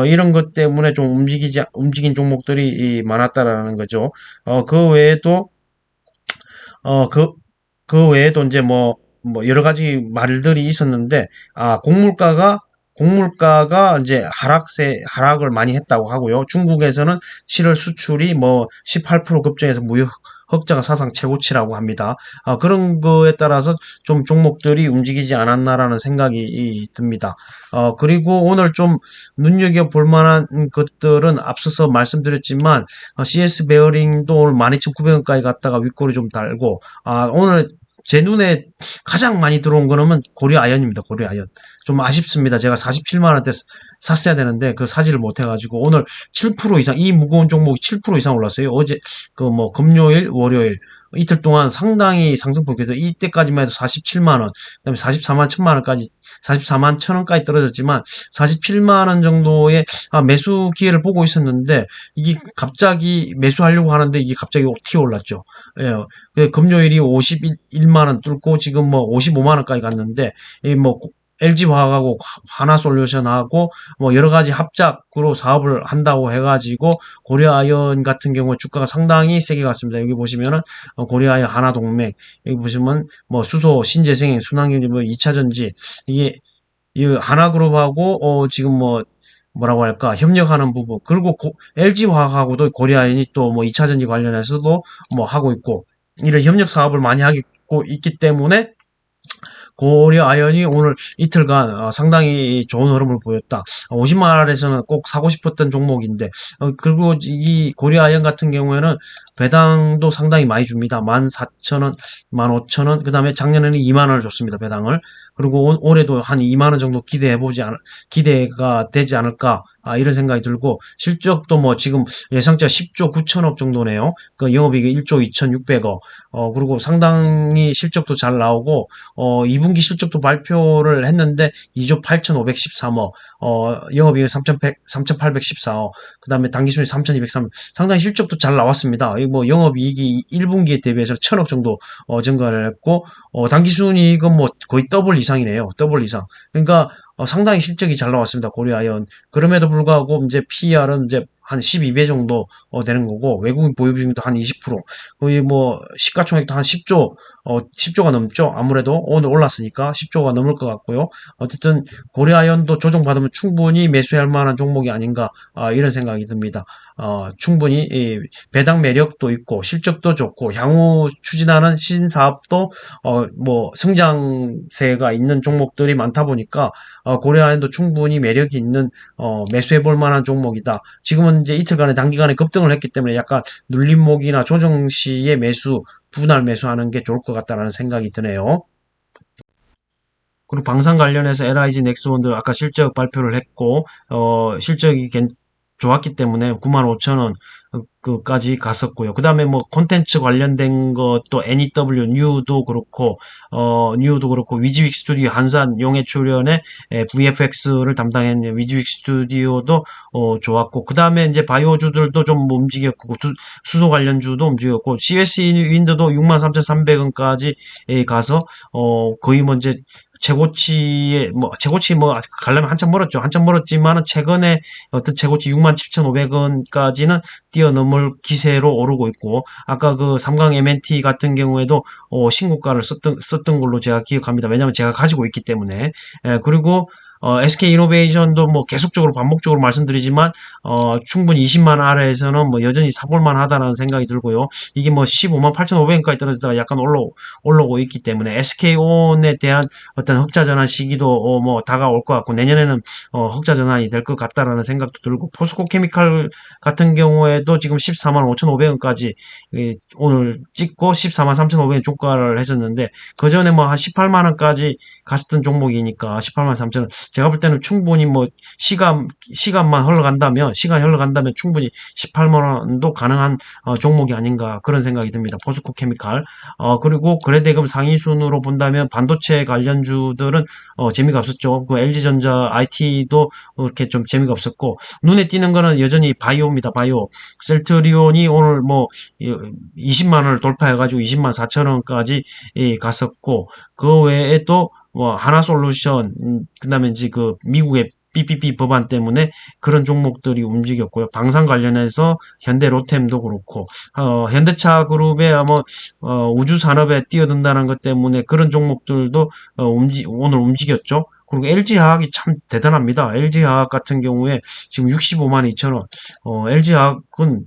이런 것 때문에 좀 움직인 종목들이 많았다라는 거죠. 그 외에도 어, 그, 그 외에도 이제 뭐 여러 가지 말들이 있었는데, 곡물가가 이제 하락을 많이 했다고 하고요. 중국에서는 7월 수출이 뭐 18% 급증해서 무역 흑자가 사상 최고치라고 합니다. 그런 거에 따라서 좀 종목들이 움직이지 않았나라는 생각이 듭니다. 그리고 오늘 좀 눈여겨볼 만한 것들은 앞서서 말씀드렸지만, CS 베어링도 오늘 12,900원까지 갔다가 윗골이 좀 달고, 오늘 제 눈에 가장 많이 들어온 거는 고려아연입니다. 고려아연. 좀 아쉽습니다. 제가 47만 원대 샀어야 되는데 그 사지를 못 해가지고 오늘 7% 이상, 이 무거운 종목이 7% 이상 올랐어요. 어제 그 뭐 금요일, 월요일 이틀 동안 상당히 상승폭에서 이때까지만 해도 47만 원, 그다음에 44만 천 원까지 떨어졌지만 47만 원 정도의 매수 기회를 보고 있었는데, 이게 갑자기 매수하려고 하는데 이게 갑자기 튀어올랐죠. 예, 금요일이 51만 원 뚫고 지금 뭐 55만 원까지 갔는데, 이뭐 LG화학하고 하나솔루션하고 뭐 여러 가지 합작으로 사업을 한다고 해가지고 고려아연 같은 경우 주가가 상당히 세게 갔습니다. 여기 보시면은 고려아연 하나동맹, 여기 보시면 뭐 수소, 신재생행, 순환경제, 뭐 2차전지, 이게 이 하나그룹하고 지금 뭐라고 할까, 협력하는 부분, 그리고 LG화학하고도 고려아연이 또 뭐 2차전지 관련해서도 뭐 하고 있고, 이런 협력 사업을 많이 하고 있기 때문에 고려아연이 오늘 이틀간 상당히 좋은 흐름을 보였다. 50만원에서는 꼭 사고 싶었던 종목인데, 그리고 이 고려아연 같은 경우에는 배당도 상당히 많이 줍니다. 14,000원, 15,000원, 그 다음에 작년에는 2만원을 줬습니다. 배당을. 그리고 올해도 한 2만원 정도 기대가 되지 않을까, 이런 생각이 들고, 실적도 뭐 지금 예상치가 10조 9천억 정도네요. 그 영업이익이 1조 2,600억. 그리고 상당히 실적도 잘 나오고, 2분기 실적도 발표를 했는데 2조 8,513억, 영업이익 3,814억, 그 다음에 당기순이 3,203억, 상당히 실적도 잘 나왔습니다. 뭐 영업이익이 1분기에 대비해서 1,000억 정도 증가를 했고, 당기순이익은 뭐 거의 더블 이상이네요. 더블 이상. 그러니까 상당히 실적이 잘 나왔습니다. 고려아연. 그럼에도 불구하고 이제 PER은 이제 한 12배 정도 되는 거고, 외국인 보유 비중도 한 20%, 거의 뭐 시가총액도 한 10조, 10조가 넘죠. 아무래도 오늘 올랐으니까 10조가 넘을 것 같고요. 어쨌든 고려아연도 조정받으면 충분히 매수할 만한 종목이 아닌가, 이런 생각이 듭니다. 충분히 이 배당 매력도 있고 실적도 좋고 향후 추진하는 신사업도 뭐 성장세가 있는 종목들이 많다 보니까 고려아연도 충분히 매력이 있는 매수해 볼 만한 종목이다. 지금은 이제 이틀간에 단기간에 급등을 했기 때문에 약간 눌림목이나 조정 시에 매수, 분할 매수하는 게 좋을 것 같다라는 생각이 드네요. 그리고 방산 관련해서 LIG 넥스원도 아까 실적 발표를 했고, 실적이 좋았기 때문에 95,000원 그까지 갔었고요. 그 다음에 뭐 콘텐츠 관련된 것도 NEW 뉴도 그렇고 위즈윅 스튜디오 한산 용해 출연의 VFX를 담당했는 위즈윅 스튜디오도 좋았고, 그 다음에 이제 바이오주들도 좀 움직였고, 수소 관련주도 움직였고, CS 윈드도 63,300원까지 가서 거의 뭐 이제 최고치 뭐 가려면 한참 멀었죠. 한참 멀었지만은 최근에 어떤 최고치 67,500원까지는 뛰어넘을 기세로 오르고 있고, 아까 그 삼강 MNT 같은 경우에도 신고가를 썼던 걸로 제가 기억합니다. 왜냐하면 제가 가지고 있기 때문에. 그리고 SK이노베이션도 뭐 계속적으로 반복적으로 말씀드리지만 충분히 20만 아래에서는 뭐 여전히 사볼만 하다는 생각이 들고요. 이게 뭐 15만 8,500원까지 떨어지다가 약간 올라오고 있기 때문에 SK온에 대한 어떤 흑자 전환 시기도 뭐 다가올 것 같고, 내년에는 흑자 전환이 될 것 같다라는 생각도 들고, 포스코 케미칼 같은 경우에도 지금 14만 5,500원까지 오늘 찍고 14만 3,500원 종가를 했었는데, 그 전에 뭐 한 18만 원까지 갔었던 종목이니까 18만 3천원. 제가 볼 때는 충분히 뭐 시간만 흘러간다면 충분히 18만 원도 가능한 종목이 아닌가, 그런 생각이 듭니다. 포스코 케미칼. 그리고 거래대금 상위 순으로 본다면 반도체 관련주들은 재미가 없었죠. 그 LG전자, IT도 그렇게 좀 재미가 없었고, 눈에 띄는 거는 여전히 바이오입니다. 바이오. 셀트리온이 오늘 뭐 20만 원을 돌파해가지고 20만 4천 원까지 갔었고, 그 외에 또 뭐 하나솔루션, 그다음에 이제 그 미국의 PPP 법안 때문에 그런 종목들이 움직였고요. 방산 관련해서 현대 로템도 그렇고, 현대차 그룹의 우주 산업에 뛰어든다는 것 때문에 그런 종목들도 오늘 움직였죠. 그리고 LG화학이 참 대단합니다. LG화학 같은 경우에 지금 65만 2천 원. LG화학은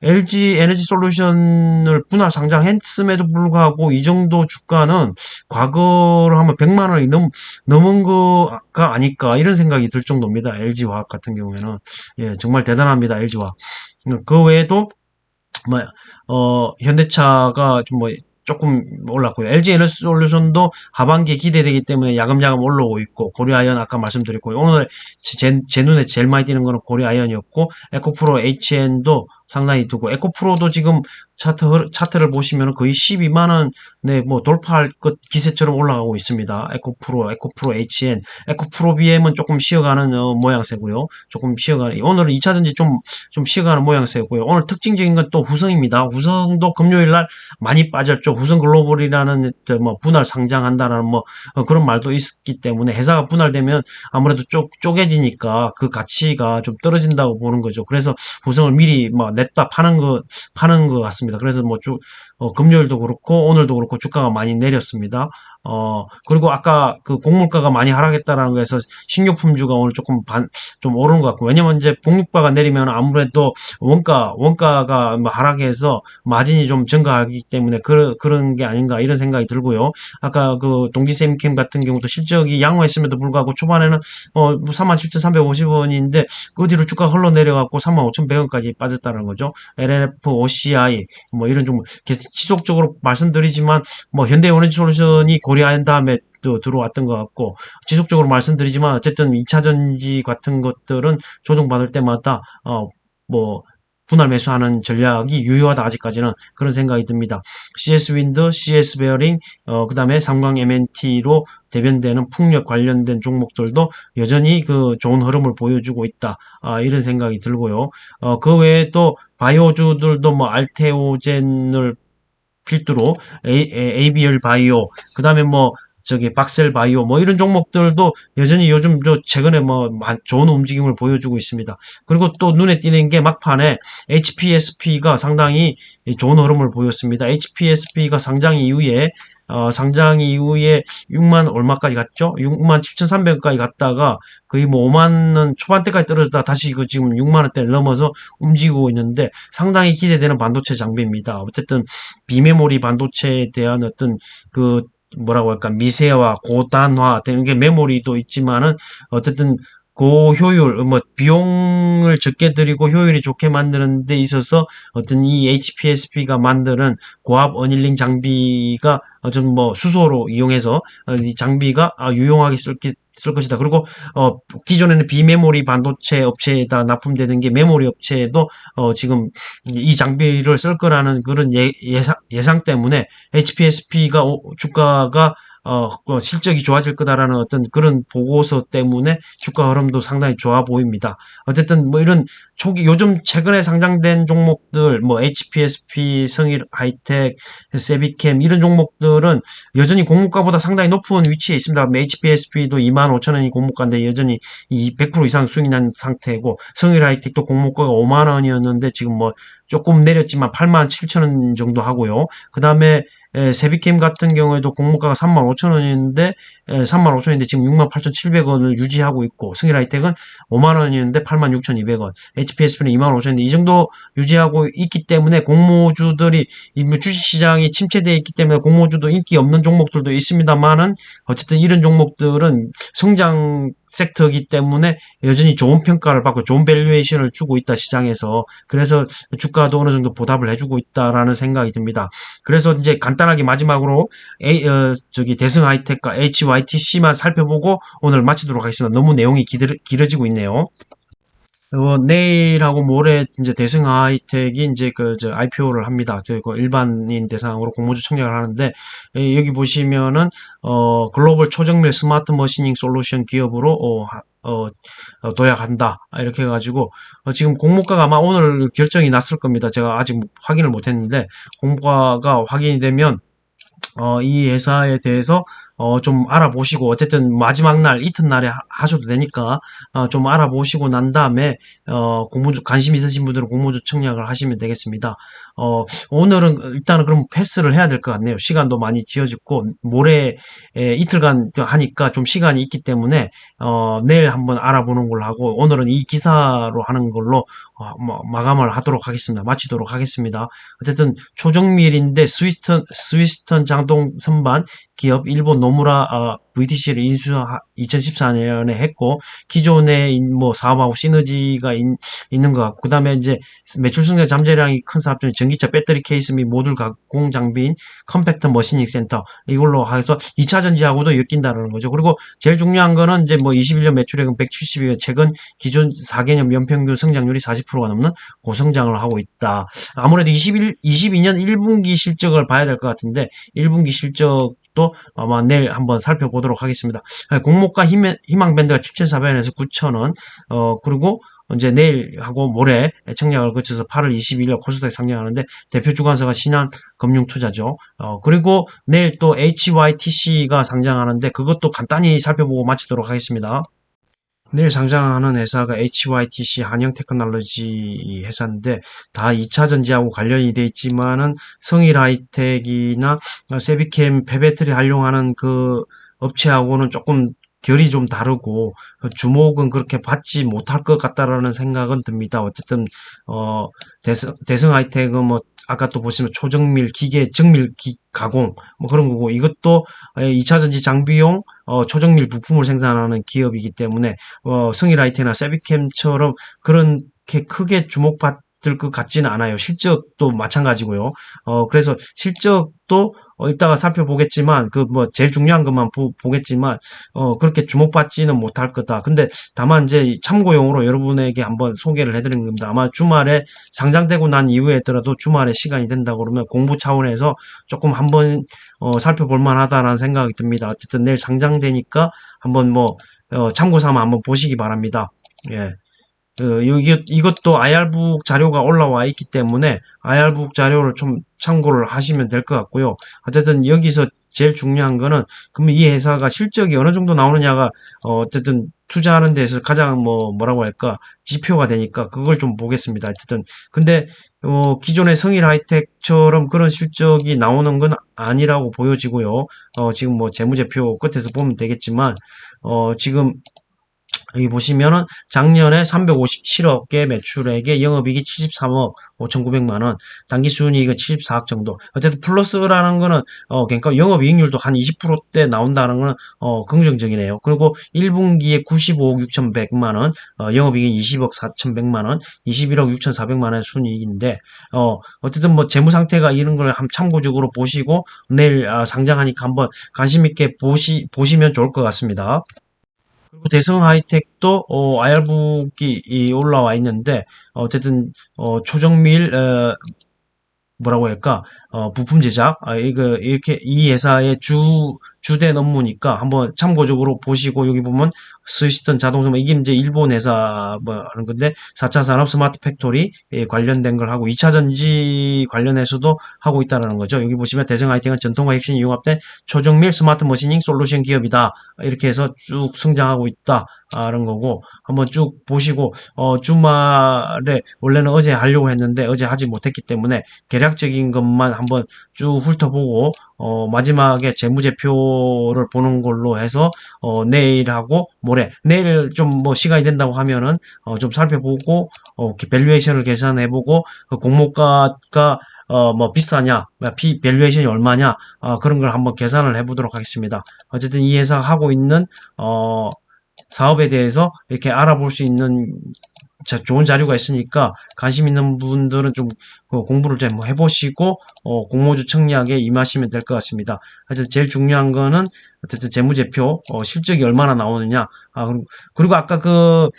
LG 에너지 솔루션을 분할 상장했음에도 불구하고 이 정도 주가는 과거로 하면 100만 원이 넘은 거가 아닐까, 이런 생각이 들 정도입니다. LG화학 같은 경우에는. 예, 정말 대단합니다. LG화학. 그 외에도 뭐 현대차가 좀 뭐 조금 올랐고요. LG 에너지 솔루션도 하반기에 기대되기 때문에 야금야금 올라오고 있고, 고려아연 아까 말씀드렸고, 오늘 제 눈에 제일 많이 띄는 거는 고려아연이었고, 에코프로 HN도 상당히 두고, 에코프로도 지금 차트를 보시면 거의 12만 원에 뭐 돌파할 것 기세처럼 올라가고 있습니다. 에코프로 HN, 에코프로 BM은 조금 쉬어가는 모양새고요. 조금 쉬어가는, 오늘은 2차전지 좀 쉬어가는 모양새고요. 오늘 특징적인 건 또 후성입니다. 후성도 금요일 날 많이 빠졌죠. 후성 글로벌이라는 뭐 분할 상장한다라는 뭐 그런 말도 있기 때문에, 회사가 분할되면 아무래도 쪼개지니까 그 가치가 좀 떨어진다고 보는 거죠. 그래서 후성을 미리 뭐 냈다 파는 것 같습니다. 그래서 뭐 금요일도 그렇고 오늘도 그렇고 주가가 많이 내렸습니다. 그리고 아까 그 곡물가가 많이 하락했다라는 거에서 식료품주가 오늘 좀 오르는 것 같고, 왜냐면 이제 곡물가가 내리면 아무래도 원가가 뭐 하락해서 마진이 좀 증가하기 때문에 그런 게 아닌가, 이런 생각이 들고요. 아까 그 동지세미캠 같은 경우도 실적이 양호했음에도 불구하고 초반에는 37,350원인데 그 뒤로 주가가 흘러내려갖고 35,100원까지 빠졌다는 거죠. LNF, OCI 뭐 이런 좀 지속적으로 말씀드리지만, 뭐 현대에너지솔루션이 고려한 다음에 또 들어왔던 것 같고, 지속적으로 말씀드리지만 어쨌든 2차전지 같은 것들은 조정받을 때마다 뭐 분할 매수하는 전략이 유효하다, 아직까지는 그런 생각이 듭니다. CS 윈드, CS 베어링, 그 다음에 삼강 MNT로 대변되는 풍력 관련된 종목들도 여전히 그 좋은 흐름을 보여주고 있다, 이런 생각이 들고요. 그 외에 또 바이오주들도 뭐 알테오젠을 필두로 ABL 바이오, 그 다음에 뭐 저기 박셀 바이오 뭐 이런 종목들도 여전히 요즘 최근에 뭐 좋은 움직임을 보여주고 있습니다. 그리고 또 눈에 띄는 게 막판에 HPSP가 상당히 좋은 흐름을 보였습니다. HPSP가 상장 이후에 6만 얼마까지 갔죠? 6만 7,300원까지 갔다가 거의 뭐 5만 원 초반대까지 떨어졌다 다시 지금 6만 원대를 넘어서 움직이고 있는데 상당히 기대되는 반도체 장비입니다. 어쨌든 비메모리 반도체에 대한 어떤 그 뭐라고 할까 미세화, 고단화 되는 게 메모리도 있지만은 어쨌든 고효율, 뭐 비용을 적게 들이고 효율이 좋게 만드는 데 있어서 어떤 이 HPSP가 만드는 고압 어닐링 장비가 좀 뭐 수소로 이용해서 이 장비가 유용하게 쓸 것이다. 그리고 기존에는 비메모리 반도체 업체에다 납품되는 게 메모리 업체에도 지금 이 장비를 쓸 거라는 그런 예상 때문에 HPSP가 주가가 실적이 좋아질 거다라는 어떤 그런 보고서 때문에 주가 흐름도 상당히 좋아 보입니다. 어쨌든 뭐 이런 요즘 최근에 상장된 종목들 뭐 HPSP, 성일 하이텍, 세비캠 이런 종목들은 여전히 공모가보다 상당히 높은 위치에 있습니다. HPSP도 25,000원이 공모가인데 여전히 100% 이상 수익 난 상태고 성일 하이텍도 공모가가 5만 원이었는데 지금 뭐 조금 내렸지만 87,000원 정도 하고요. 그 다음에 세비캠 같은 경우에도 공모가가 35,000원인데 35,000원인데 지금 68,700원을 유지하고 있고 승일 하이텍은 5만원이었는데 86,200원 HPSP는 25,000원인데 이 정도 유지하고 있기 때문에 공모주들이 주식시장이 침체되어 있기 때문에 공모주도 인기 없는 종목들도 있습니다만은 어쨌든 이런 종목들은 성장 섹터이기 때문에 여전히 좋은 평가를 받고 좋은 밸류에이션을 주고 있다 시장에서. 그래서 주가도 어느 정도 보답을 해주고 있다라는 생각이 듭니다. 그래서 이제 간단하게 마지막으로 대승 하이텍과 HYTC만 살펴보고 오늘 마치도록 하겠습니다. 너무 내용이 길어지고 있네요. 내일하고 모레 이제 대승 하이텍이 이제 IPO를 합니다. 그 일반인 대상으로 공모주 청약을 하는데 여기 보시면은 글로벌 초정밀 스마트 머시닝 솔루션 기업으로 도약한다 이렇게 해가지고 지금 공모가가 아마 오늘 결정이 났을 겁니다. 제가 아직 확인을 못했는데 공모가가 확인이 되면 이 회사에 대해서 좀 알아보시고 어쨌든 마지막 날 이튿날에 하셔도 되니까 좀 알아보시고 난 다음에 공모주 관심 있으신 분들은 공모주 청약을 하시면 되겠습니다. 오늘은 일단은 그럼 패스를 해야 될 것 같네요. 시간도 많이 지어졌고 모레 이틀간 하니까 좀 시간이 있기 때문에 내일 한번 알아보는 걸로 하고 오늘은 이 기사로 하는 걸로 마감을 하도록 하겠습니다. 마치도록 하겠습니다. 어쨌든 초정밀인데 스위스턴 장동 선반 기업 일본 노무라 VTC를 인수 2014년에 했고 기존에 뭐 사업하고 시너지가 있는 것 같고 그 다음에 이제 매출 성장 잠재량이 큰 사업 중에 전기차 배터리 케이스 및 모듈 가공 장비인 컴팩터 머시닝 센터 이걸로 해서 2차 전지하고도 엮인다는 거죠. 그리고 제일 중요한 거는 이제 뭐 21년 매출액은 170억 최근 기존 4개년 연평균 성장률이 40%가 넘는 고성장을 하고 있다. 아무래도 22년 1분기 실적을 봐야 될 것 같은데 1분기 실적도 아마 내일 한번 살펴보도록 하겠습니다. 공모가 희망 밴드가 7,400원에서 9,000원 그리고 이제 내일하고 모레 청약을 거쳐서 8월 22일 코스닥에 상장하는데 대표 주관사가 신한금융투자죠. 그리고 내일 또 HYTC가 상장하는데 그것도 간단히 살펴보고 마치도록 하겠습니다. 내일 상장하는 회사가 HYTC 한영테크놀로지 회사인데 다 2차 전지하고 관련이 돼 있지만은 성일 하이텍이나 세비캠 폐배터리 활용하는 그 업체하고는 조금 결이 좀 다르고 주목은 그렇게 받지 못할 것 같다라는 생각은 듭니다. 어쨌든 대승 하이텍은 뭐 아까 또 보시면 초정밀 기계 정밀 가공 뭐 그런 거고 이것도 2차 전지 장비용 초정밀 부품을 생산하는 기업이기 때문에 성일 하이텍이나 세비캠처럼 그렇게 크게 주목받을 것 같지는 않아요. 실적도 마찬가지고요. 그래서 실적도 이따가 살펴보겠지만 그 뭐 제일 중요한 것만 보겠지만 그렇게 주목받지는 못할 거다. 근데 다만 이제 참고용으로 여러분에게 한번 소개를 해드린 겁니다. 아마 주말에 상장되고 난 이후에더라도 주말에 시간이 된다고 그러면 공부 차원에서 조금 한번 살펴볼 만하다라는 생각이 듭니다. 어쨌든 내일 상장되니까 한번 뭐 참고 삼아 한번 보시기 바랍니다. 예. 이것도 IR북 자료가 올라와 있기 때문에 IR북 자료를 좀 참고를 하시면 될 것 같고요. 어쨌든 여기서 제일 중요한 거는 그러면 이 회사가 실적이 어느 정도 나오느냐가 어쨌든 투자하는 데서 가장 뭐라고 할까 지표가 되니까 그걸 좀 보겠습니다. 어쨌든 근데 기존의 성일 하이텍처럼 그런 실적이 나오는 건 아니라고 보여지고요. 지금 뭐 재무제표 끝에서 보면 되겠지만 지금 여기 보시면은 작년에 357억의 매출액에 영업이익이 73억 5,900만 원, 당기순이익은 74억 정도. 어쨌든 플러스라는 거는 그러니까 영업이익률도 한 20%대 나온다는 거는 긍정적이네요. 그리고 1분기에 95억 6,100만 원, 영업이익이 20억 4,100만 원, 21억 6,400만 원의 순이익인데 어쨌든 뭐 재무 상태가 이런 걸 한번 참고적으로 보시고 내일 상장하니까 한번 관심 있게 보시면 좋을 것 같습니다. 그리고 대성 하이텍도 IR북이 올라와 있는데 어쨌든 초정밀 뭐라고 할까? 부품 제작. 이거, 이렇게, 이 회사의 주된 업무니까 한번 참고적으로 보시고, 여기 보면, 스위스턴 자동차, 뭐 이게 이제 일본 회사, 뭐, 하는 건데, 4차 산업 스마트 팩토리 관련된 걸 하고, 2차 전지 관련해서도 하고 있다는 거죠. 여기 보시면 대성 아이텍은 전통과 혁신이 융합된 초정밀 스마트 머시닝 솔루션 기업이다. 이렇게 해서 쭉 성장하고 있다. 라는 거고, 한번 쭉 보시고, 주말에, 원래는 어제 하려고 했는데, 어제 하지 못했기 때문에, 대략적인 것만 한번 쭉 훑어보고 마지막에 재무제표를 보는 걸로 해서 내일하고 모레 내일 좀 뭐 시간이 된다고 하면은 좀 살펴보고 밸류에이션을 계산해보고 공모가가 뭐 비싸냐, 밸류에이션이 얼마냐 그런 걸 한번 계산을 해보도록 하겠습니다. 어쨌든 이 회사가 하고 있는 사업에 대해서 이렇게 알아볼 수 있는 좋은 자료가 있으니까 관심 있는 분들은 좀 공부를 좀 해보시고 공모주 청약에 임하시면 될 것 같습니다. 하여튼 제일 중요한 거는 어쨌든 재무제표 실적이 얼마나 나오느냐. 그리고 아까 그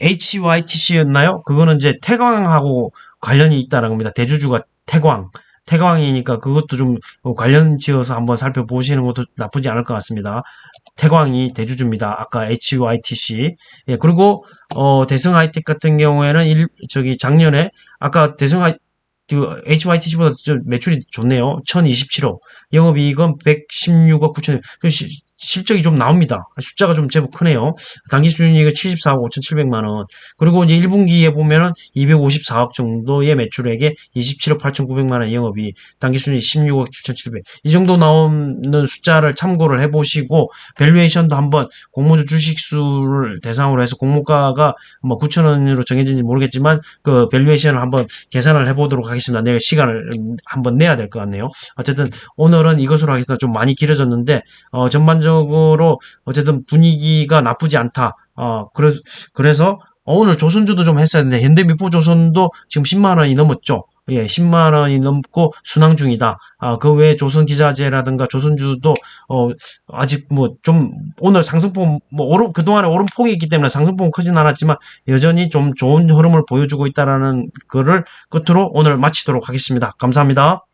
HYTC였나요? 그거는 이제 태광하고 관련이 있다는 겁니다. 대주주가 태광이니까 그것도 좀 관련 지어서 한번 살펴보시는 것도 나쁘지 않을 것 같습니다. 태광이 대주주입니다. 아까 HYTC. 예, 그리고 대승 하이텍 같은 경우에는 작년에 아까 대승 하이 HYTC보다 매출이 좋네요. 1027억. 영업이익은 116억 9천. 실적이 좀 나옵니다. 숫자가 좀 제법 크네요. 당기순이익은 74억 5,700만 원. 그리고 이제 1분기에 보면은 254억 정도의 매출액에 27억 8,900만 원 영업이 당기순이익 16억 7,700. 이 정도 나오는 숫자를 참고를 해보시고 밸류에이션도 한번 공모주 주식수를 대상으로 해서 공모가가 뭐 9,000원으로 정해진지 모르겠지만 그 밸류에이션을 한번 계산을 해보도록 하겠습니다. 내가 시간을 한번 내야 될 것 같네요. 어쨌든 오늘은 이것으로 하겠습니다. 좀 많이 길어졌는데 전반적으로 어쨌든 분위기가 나쁘지 않다. 그래서 오늘 조선주도 좀 했어야 했는데 현대미포조선도 지금 10만 원이 넘었죠. 예, 10만 원이 넘고 순항 중이다. 그 외에 조선기자재라든가 조선주도 아직 뭐 좀 오늘 상승폭 뭐 그동안에 오름폭이 있기 때문에 상승폭은 크진 않았지만 여전히 좀 좋은 흐름을 보여주고 있다라는 거를 끝으로 오늘 마치도록 하겠습니다. 감사합니다.